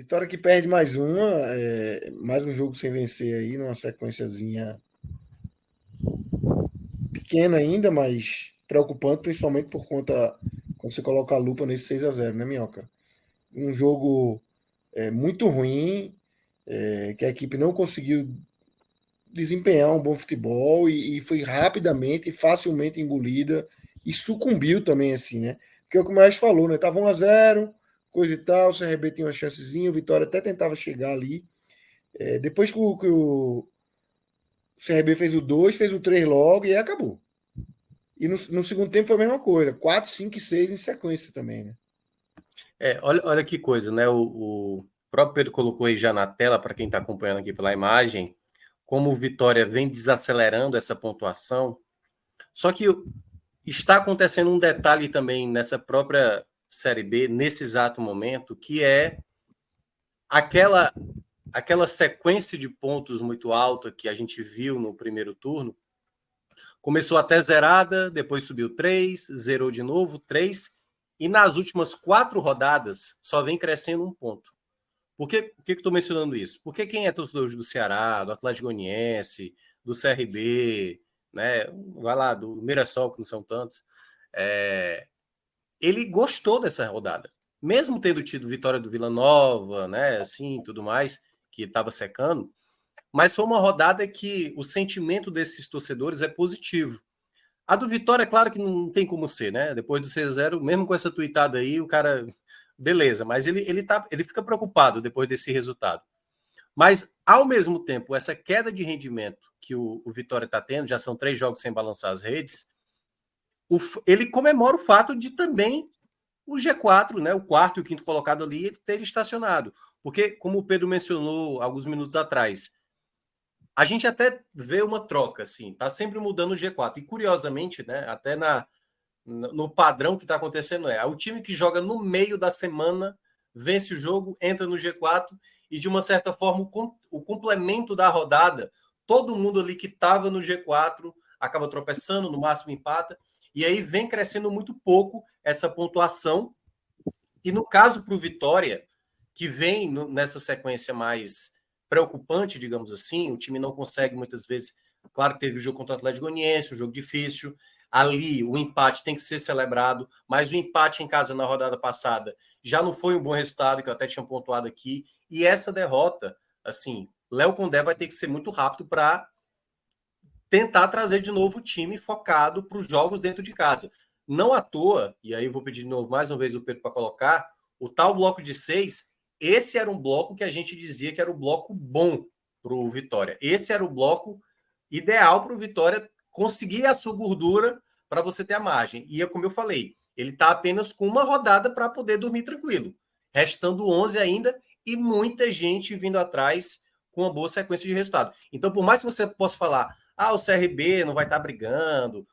Vitória que perde mais um jogo sem vencer aí, numa sequenciazinha pequena ainda, mas preocupante, principalmente por conta quando você coloca a lupa nesse 6-0, né, Minhoca? Um jogo muito ruim, que a equipe não conseguiu desempenhar um bom futebol e foi rapidamente e facilmente engolida e sucumbiu também, assim, né? Porque é o que o Maestro falou, né? Tava 1-0, coisa e tal, o CRB tinha uma chancezinha, o Vitória até tentava chegar ali. Depois que o CRB fez o 2, fez o 3 logo e aí acabou. E no segundo tempo foi a mesma coisa, 4, 5 e 6 em sequência também, né? Olha que coisa, né? O próprio Pedro colocou aí já na tela, para quem está acompanhando aqui pela imagem, como o Vitória vem desacelerando essa pontuação. Só que está acontecendo um detalhe também nessa própria Série B, nesse exato momento, que é aquela sequência de pontos muito alta que a gente viu no primeiro turno. Começou até zerada, depois subiu 3, zerou de novo, 3, e nas últimas 4 rodadas só vem crescendo um ponto. Por que eu estou mencionando isso? Porque quem é torcedor do Ceará, do Atlético Goianiense, do CRB, né, vai lá, do Mirassol, que não são tantos, ele gostou dessa rodada. Mesmo tendo tido vitória do Vila Nova, né, assim, tudo mais, que estava secando, mas foi uma rodada que o sentimento desses torcedores é positivo. A do Vitória, é claro que não tem como ser, né? Depois do 6-0, mesmo com essa tuitada aí, o cara. Beleza, mas ele fica preocupado depois desse resultado. Mas, ao mesmo tempo, essa queda de rendimento que o Vitória está tendo, já são 3 jogos sem balançar as redes, ele comemora o fato de também o G4, né, o quarto e o quinto colocado ali, ter estacionado. Porque, como o Pedro mencionou alguns minutos atrás, a gente até vê uma troca, assim, tá sempre mudando o G4. E, curiosamente, né, até no padrão que está acontecendo o time que joga no meio da semana vence o jogo, entra no G4 e, de uma certa forma, o complemento da rodada, todo mundo ali que estava no G4 acaba tropeçando, no máximo empata, e aí vem crescendo muito pouco essa pontuação. E no caso para o Vitória, que vem nessa sequência mais preocupante, digamos assim, o time não consegue muitas vezes. Claro que teve o jogo contra o Atlético Goianiense, um jogo difícil. Ali o empate tem que ser celebrado, mas o empate em casa na rodada passada já não foi um bom resultado, que eu até tinha pontuado aqui. E essa derrota, assim, Léo Condé vai ter que ser muito rápido para tentar trazer de novo o time focado para os jogos dentro de casa. Não à toa, e aí eu vou pedir de novo mais uma vez o Pedro para colocar, o tal bloco de 6, esse era um bloco que a gente dizia que era o bloco bom para o Vitória. Esse era o bloco ideal para o Vitória conseguir a sua gordura para você ter a margem. E como eu falei, ele está apenas com uma rodada para poder dormir tranquilo. Restando 11 ainda e muita gente vindo atrás com uma boa sequência de resultado. Então, por mais que você possa falar, o CRB não vai estar brigando,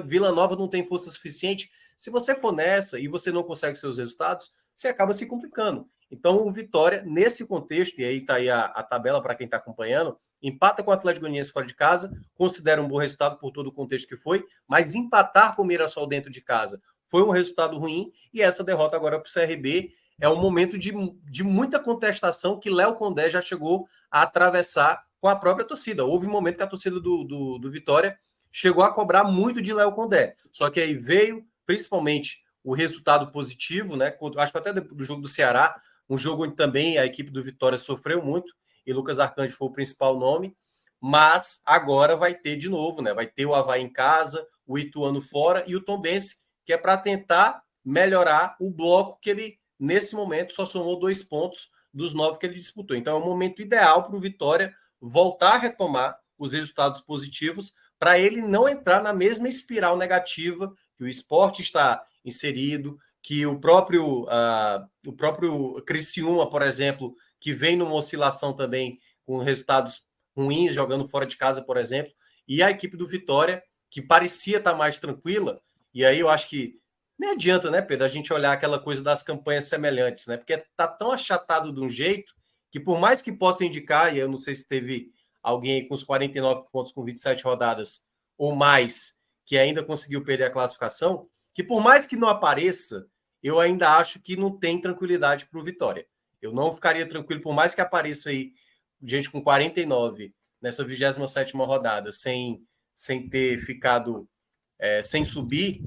Vila Nova não tem força suficiente. Se você for nessa e você não consegue seus resultados, você acaba se complicando. Então, o Vitória, nesse contexto, e aí está aí a tabela para quem está acompanhando, empata com o Atlético Goianiense fora de casa, considera um bom resultado por todo o contexto que foi, mas empatar com o Mirassol dentro de casa foi um resultado ruim, e essa derrota agora para o CRB é um momento de muita contestação que Léo Condé já chegou a atravessar com a própria torcida. Houve um momento que a torcida do Vitória chegou a cobrar muito de Léo Condé. Só que aí veio, principalmente, o resultado positivo, né? Acho que até do jogo do Ceará, um jogo onde também a equipe do Vitória sofreu muito, e Lucas Arcanjo foi o principal nome, mas agora vai ter de novo, né? Vai ter o Avaí em casa, o Ituano fora e o Tombense, que é para tentar melhorar o bloco que ele, nesse momento, só somou 2 pontos dos 9 que ele disputou. Então é um momento ideal para o Vitória voltar a retomar os resultados positivos para ele não entrar na mesma espiral negativa que o Sport está inserido, que o próprio Criciúma, por exemplo, que vem numa oscilação também com resultados ruins, jogando fora de casa, por exemplo, e a equipe do Vitória, que parecia estar mais tranquila, e aí eu acho que nem adianta, né, Pedro, a gente olhar aquela coisa das campanhas semelhantes, né, porque tá tão achatado de um jeito que por mais que possa indicar, e eu não sei se teve alguém aí com os 49 pontos com 27 rodadas ou mais que ainda conseguiu perder a classificação, que por mais que não apareça, eu ainda acho que não tem tranquilidade para o Vitória. Eu não ficaria tranquilo, por mais que apareça aí gente com 49 nessa 27ª rodada, sem ter ficado, sem subir,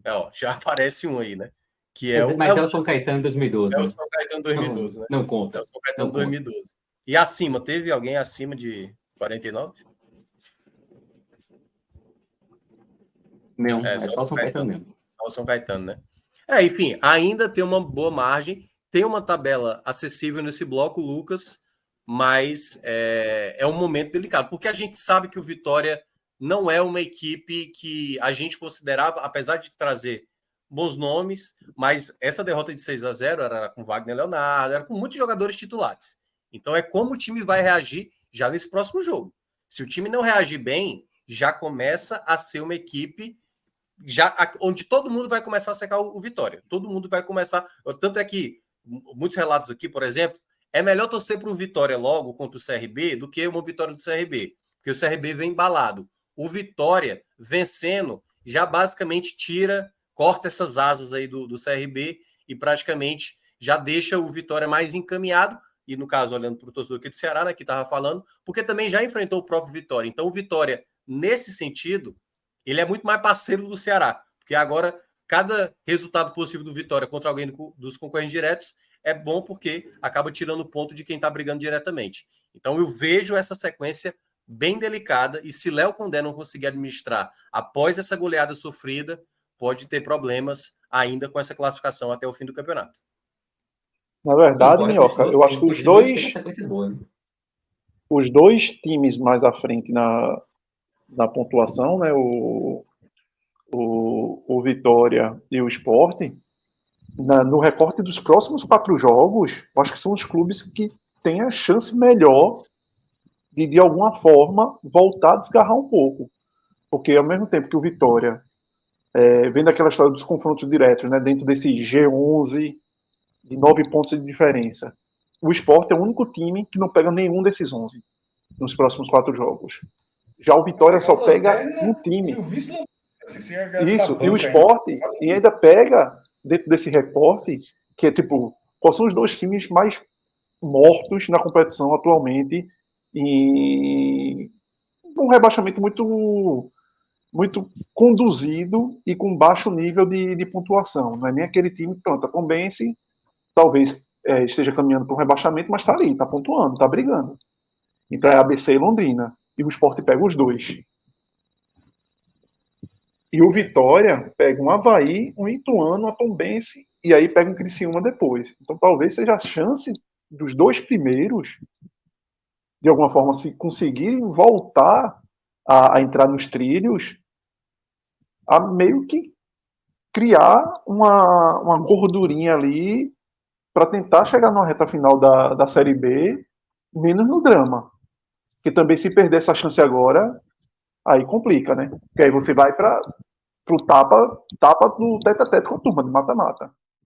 ó, já aparece um aí, né? Que Mas é o São Caetano 2012, é o né? São Caetano 2012, né? Não É conta. o São Caetano 2012. E acima, teve alguém acima de 49? Não, é só o São Caetano mesmo. Só o São Caetano, né? Enfim, ainda tem uma boa margem, tem uma tabela acessível nesse bloco, Lucas, mas é um momento delicado, porque a gente sabe que o Vitória não é uma equipe que a gente considerava, apesar de trazer bons nomes, mas essa derrota de 6-0 era com Wagner Leonardo, era com muitos jogadores titulares. Então é como o time vai reagir já nesse próximo jogo. Se o time não reagir bem, já começa a ser uma equipe onde todo mundo vai começar a secar o Vitória. Todo mundo vai começar. Tanto é que muitos relatos aqui, por exemplo, é melhor torcer para o Vitória logo contra o CRB do que uma vitória do CRB, porque o CRB vem embalado. O Vitória vencendo já basicamente corta essas asas aí do CRB e praticamente já deixa o Vitória mais encaminhado. E no caso, olhando para o torcedor aqui do Ceará, né, que estava falando, porque também já enfrentou o próprio Vitória. Então, o Vitória, nesse sentido, ele é muito mais parceiro do Ceará, porque agora cada resultado possível do Vitória contra alguém dos concorrentes diretos é bom porque acaba tirando o ponto de quem está brigando diretamente. Então eu vejo essa sequência bem delicada e se Léo Condé não conseguir administrar após essa goleada sofrida, pode ter problemas ainda com essa classificação até o fim do campeonato. Na verdade, Minhoca, eu acho que os dois times mais à frente na pontuação, né, o Vitória e o Sport, no recorte dos próximos 4 jogos, eu acho que são os clubes que têm a chance melhor de alguma forma, voltar a desgarrar um pouco. Porque ao mesmo tempo que o Vitória, vem daquela história dos confrontos diretos, né, dentro desse G11 de 9 pontos de diferença, o Sport é o único time que não pega nenhum desses 11 nos próximos 4 jogos. Já o Vitória só pega um time. Isso, e o Sport e ainda pega, dentro desse recorte, que é tipo, quais são os 2 times mais mortos na competição atualmente, e um rebaixamento muito conduzido e com baixo nível de pontuação. Não é nem aquele time, pronto, a Tombense talvez esteja caminhando para um rebaixamento, mas está ali, está pontuando, está brigando. Então é ABC e Londrina. E o Sport pega os 2. E o Vitória pega um Avaí, um Ituano, a Tombense, e aí pega um Criciúma depois. Então talvez seja a chance dos 2 primeiros, de alguma forma, se conseguirem voltar a entrar nos trilhos, a meio que criar uma gordurinha ali para tentar chegar na reta final da Série B, menos no drama. Porque também se perder essa chance agora, aí complica, né? Porque aí você vai para o tapa do tete-a-tete com a turma, de mata-mata.